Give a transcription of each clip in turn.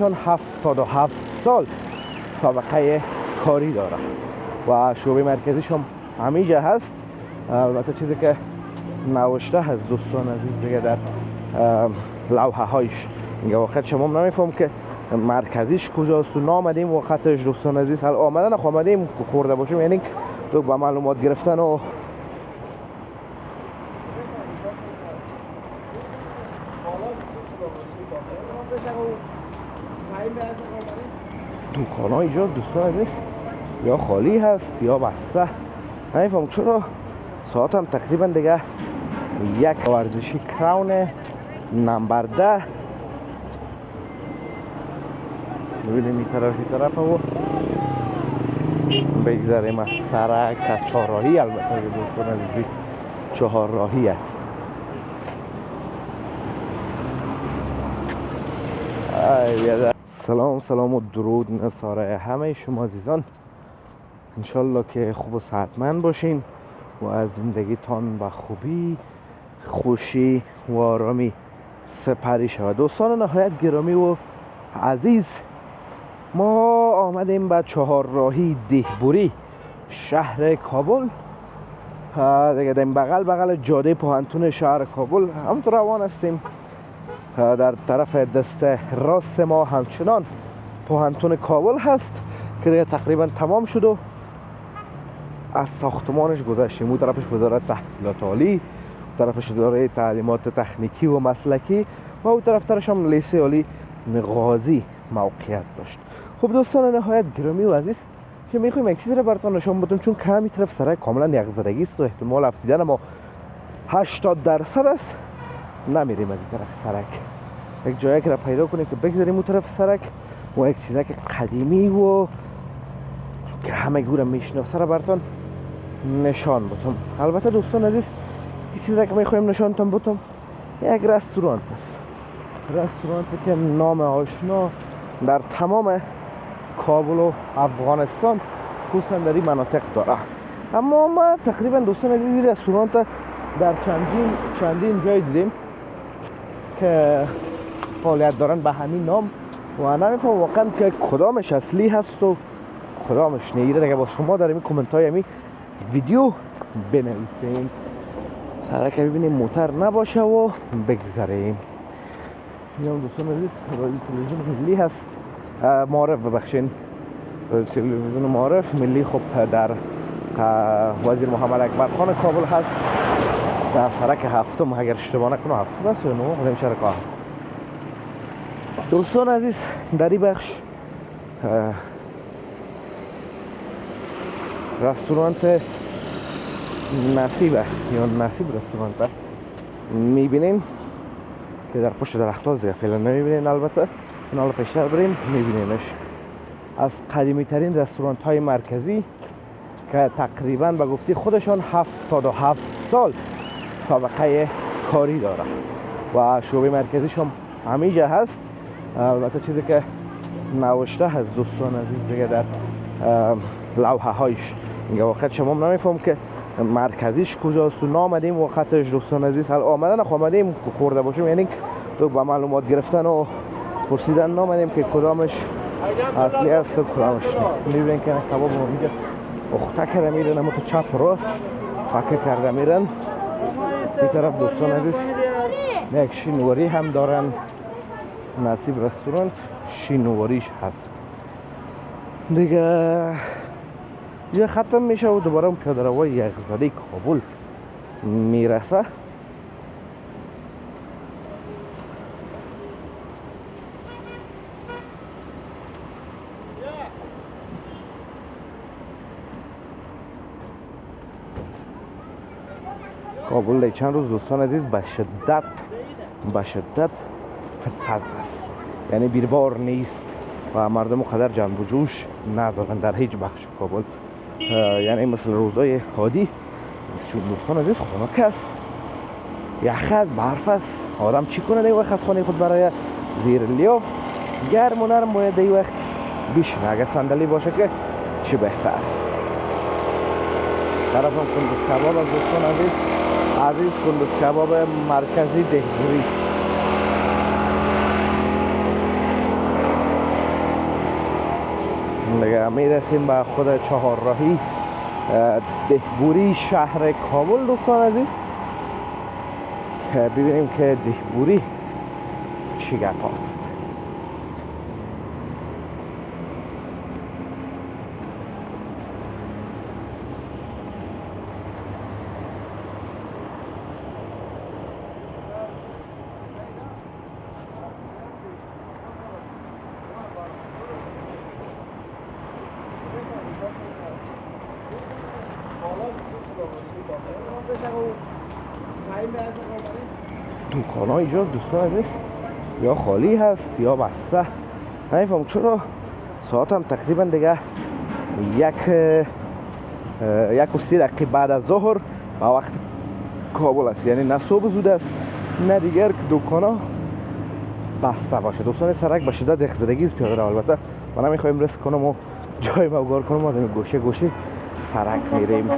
خودشان 77 سال سابقه کاری داره و شعبه مرکزیش هم همیجا هست. البته چیزی که نوشته هست دوستان عزیز دیگه در لوحه هایش میگه وقت شما نمیفهم که مرکزیش کجاست و نامدیم وقتش دوستان عزیز. حال آمدن آمدیم خورده باشیم یعنی تو با معلومات گرفتن و دکان ها اینجا دوستان عزیز یا خالی هست یا بسته نمیفهم. چرا ساعت هم تقریبا دیگه یک ورزشی کراون نمبر 10 ببینیم این طرف و بگذاریم از سرک از چهارراهی. البته دوستان عزیزی چهارراهی است. سلام و درود نصاره همه شما عزیزان. انشالله که خوب و صحتمند باشین و از زندگیتان به خوبی خوشی و آرامی سپری شود. دوستان نهایت گرامی و عزیز، ما آمدیم به چهارراهی دهبوری شهر کابل دیگه، در بغل جاده پوهنتون شهر کابل همونطور روان هستیم. در طرف دست راست ما همچنان پوهنتون کابل هست که دیگه تقریبا تمام شد و از ساختمانش گذشتیم. اون طرفش وزارت تحصیلات عالی، اون طرفش اداره تعلیمات تکنیکی و مسلکی و اون طرف ترش هم لیسه عالی غازی موقعیت داشت. خب دوستان نهایت گرامی و عزیز، که میخوایم یک چیزی رو براتون نشون بدم، چون کمی طرف سرک کاملا یخزدگی است و احتمال افتیدن ما 80% است. نمیریم از این طرف سرک، یک جایی که را پیدا کنیم که بگذاریم اون طرف سرک و یک چیزی که قدیمی و که همه گورم میشناسه را براتون نشان بدم. البته دوستان عزیز این چیزی که میخوایم نشانتون بدم یک رستوران است. رستورانتی که نام آشنا در تمام کابل و افغانستان خصوصا در این مناطق داره. اما ما تقریبا دوستان عزیز این رستوران در چندین جای دیدیم که فعالیت دارن به همین نام و نمیفهم واقعا که کدامش اصلی هست و کدامش نه. دیگه با شما در این کامنت های همین ویدیو بنویسین. سرک ببینیم موتر نباشه و بگذاریم. اینم دوستان عزیز رادیو تلویزیون ملی هست، معارف ببخشین، رادیو تلویزیون معارف ملی. خب در وزیر محمد اکبر خان کابل هست، در سرک هفتم اگر اشتباه نکنم هفتم است یا نه قدم شرکا هست. دوستان عزیز در این بخش رستورانت نصیبه یا نصیب رستورانت میبینین که در پشت درخت ها زیاد فعلا نمیبینین. البته این حالا پیشتر بریم میبینینش. از قدیمی ترین رستورانت های مرکزی که تقریبا به گفتی خودشان 77 سال سابقه کاری داره و شعبه مرکزیش هم همیجا هست. البته چیزی که نوشته هست دوستان عزیز دیگه در لوحه هایش میگه وقت شما نمیفهم که مرکزیش کجاست و نامدیم وقتش دوستان عزیز. حال آمدیم خورده باشیم یعنی تو با معلومات گرفتن و پرسیدن نامدیم که کدامش اصلی است و کدامش نه. میبینین که کباب اینجا اخته کرده میرن اما تو چپ راست فکر کرده میرن. این طرف دوستان عزیز یک شینواری هم دارن، نصیب رستوران شینواریش هست دیگه. یه ختم میشه و دوباره هم کدروای یخزده کابل میرسه. کابل چند روز دوستان عزیز به شدت فرسد است، یعنی بیروار نیست و مردم قدر جنب و جوش ندارن در هیچ بخش کابل. یعنی مثل روزای عادی چون دوستان عزیز خنک است، یخ است، برف است. آدم چی کنه دی وقت از خانه خود برای زیر لیا گرم و نرم باید دی وقت بشینه. اگه صندلی باشه که چی بهتر. طرفم کندوز کباب از دوستان عزیز کندوز کباب مرکزی دهبوری. دیگه میرسیم به خود چهارراهی دهبوری شهر کابل دوستان عزیز. ببینیم که دهبوری چی گپ هست. دکان ها اینجا دوستان عزیز یا خالی هست یا بسته، نمیفهم چرا. ساعت هم تقریبا دیگه 1:30 بعد از ظهر به وقت کابل است، یعنی نه صبح زود است نه دیگر که دکان ها بسته باشه. دوستان سرک به شدت اخزرگیز پیاده رو، البته ما نمیخوایم ریسک کنم و جای موگار کنم، ما گوشه گوشه سرک میریم.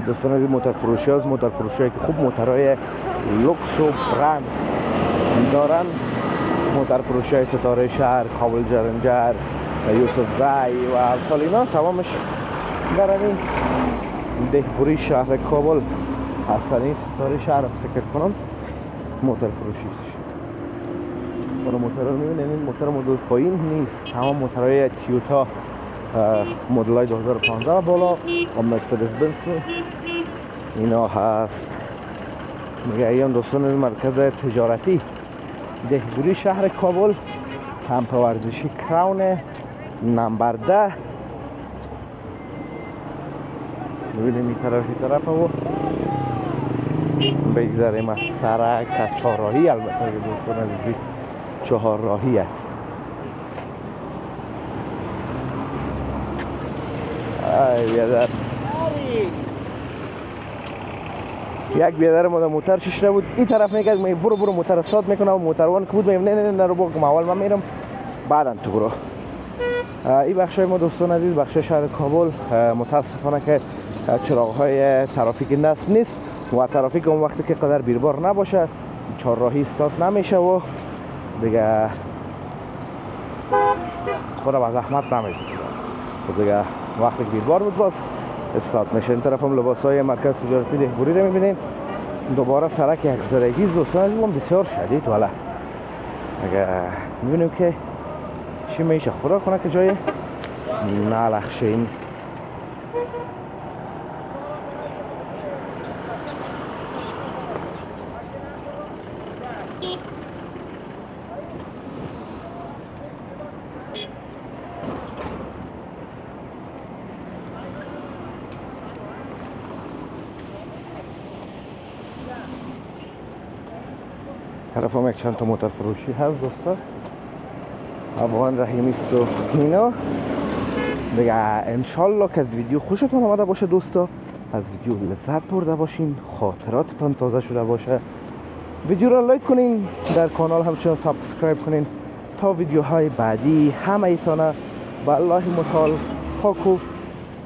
دوستان از این موتور فروشی هست، موتور فروشی که خوب موترهای لوکس و برند دارن. موتور فروشی های ستاره شهر، کابل جرنجر، یوسف زی و امثال اینا تمامش در این دهبوری شهر کابل هستن. این ستاره شهر فکر کنم موتور فروشی است. برای موتور رو میبینید این موتور مدل پایین نیست، تمام موترهای تیوتا مدل های 2015 بالا و مرسدس بنز اینا هست. میگه ایام دوستان از مرکز تجارتی دهبوری شهر کابل، کمپ ورزشی کراون نمبر 10. ببینیم این طرف و بگذاریم از سرک، از چهارراهی. البته دوستان عزیزی چهارراهی است. بیادر یک بیادر ما در موتر شش بود این طرف میگه می برو موتر ساد میکنه و موتروان که بود میگم نه رو بگم اول من میرم بعدا تو برو. این بخشای ما دوستان عزیز بخش شهر کابل متاسفانه که چراغ‌های ترافیک نصب نیست و ترافیک اون وقتی که قدر بیربار نباشه چهارراهی استارت نمیشه و دیگه خودم از زحمت نمیشه دیگه. وقتی که بیربار بود باز استارت میشه. این طرف هم لباسای مرکز تجارتی دهبوری رو میبینیم. دوباره سرک یک زرگیز دوستان عزیز بسیار شدید والا. اگه میبینیم که چی میشه خدا کنه که جای نلخشیم. طرف هم یک چند تا موتور فروشی هست دوستا، افغان رحیمی است و اینا دیگه. انشالله که از ویدیو خوشتون آمده باشه دوستا، از ویدیو لذت برده باشین، خاطراتتان تازه شده باشه. ویدیو را لایک کنین، در کانال همچنان سابسکرایب کنین تا ویدیوهای بعدی همه ایتانه به الله متعال پاک و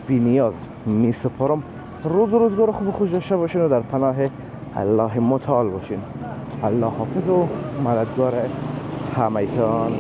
بی نیاز می سپارم. روزگار خوب و خوش داشته باشین و در پناه الله متعال باشین. الله حافظ و مددگار همه ایتان.